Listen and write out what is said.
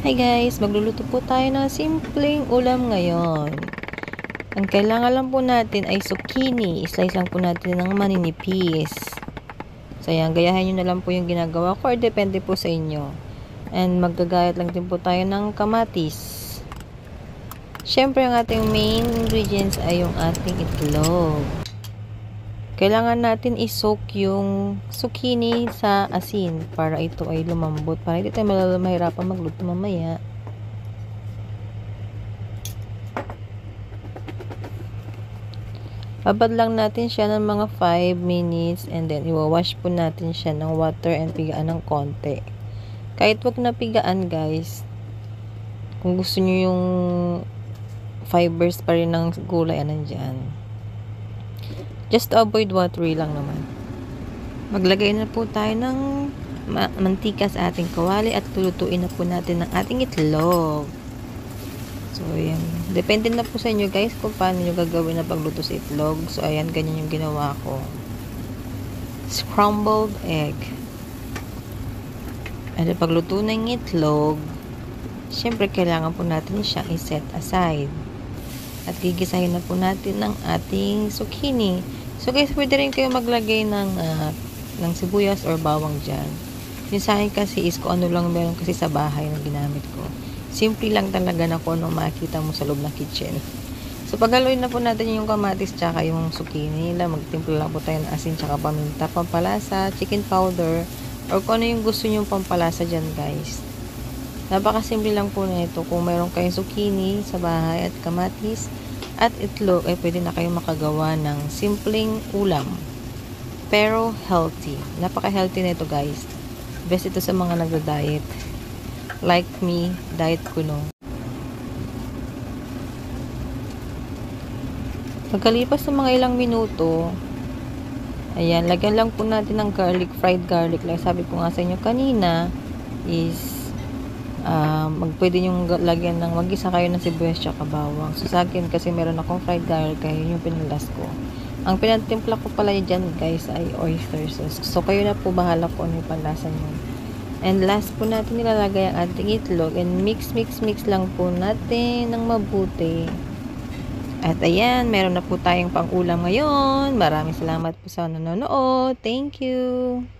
Hi guys, magluluto po tayo ng simpleng ulam ngayon. Ang kailangan lang po natin ay zucchini. Slice lang po natin ng maninipis. So ayan, gayahin nyo na lang po yung ginagawa ko or depende po sa inyo. And maggagayat lang din po tayo ng kamatis. Siyempre ang ating main ingredients ay yung ating itlog. Kailangan natin i-soak yung zucchini sa asin para ito ay lumambot. Para hindi tayo mahirapan magluto mamaya. Babad lang natin siya ng mga 5 minutes and then iwawash po natin siya ng water and pigaan ng konti. Kahit wag na pigaan guys. Kung gusto nyo yung fibers pa rin ng gulay nandyan. Just to avoid watery lang naman. Maglagay na po tayo ng mantika sa ating kawali at lulutuin na po natin ng ating itlog. So, ayan. Depende na po sa inyo guys kung paano nyo gagawin na pagluto sa itlog. So, ayan. Ganyan yung ginawa ko. Scrambled egg. At pagluto ng itlog, syempre kailangan po natin siyang i-set aside. At gigisahin na po natin ng ating zucchini. So guys, pwede rin kayo maglagay ng sibuyas or bawang dyan. Yung sa akin kasi is kung ano lang meron kasi sa bahay na ginamit ko. Simple lang talaga na kung ano makikita mo sa loob ng kitchen. So paghaluin na po natin yung kamatis tsaka yung zucchini. Magtimpla lang po tayo ng asin tsaka paminta, pampalasa, chicken powder, or kung ano yung gusto nyo pampalasa dyan guys. Napakasimple lang po na ito. Kung mayroon kayong zucchini sa bahay at kamatis at itlog, ay pwede na kayong makagawa ng simpleng ulam. Pero healthy. Napaka-healthy na ito guys. Best ito sa mga nagda-diet. Like me, diet kuno. Pagkalipas ng mga ilang minuto, ayan, lagyan lang po natin ng garlic, fried garlic. Like sabi ko nga sa inyo kanina, is pwede nyong lagyan ng mag-isa kayo ng sibuyas tsaka bawang. So sa akin kasi meron akong fried garlic kaya yun yung pinalas ko. Ang pinatimpla ko pala dyan guys ay oyster sauce. So kayo na po bahala po ano yung panlasa nyo. And last po natin nilalagay ang ating itlog and mix lang po natin ng mabuti. At ayan, meron na po tayong pang ulam ngayon. Maraming salamat po sa nanonood. Thank you!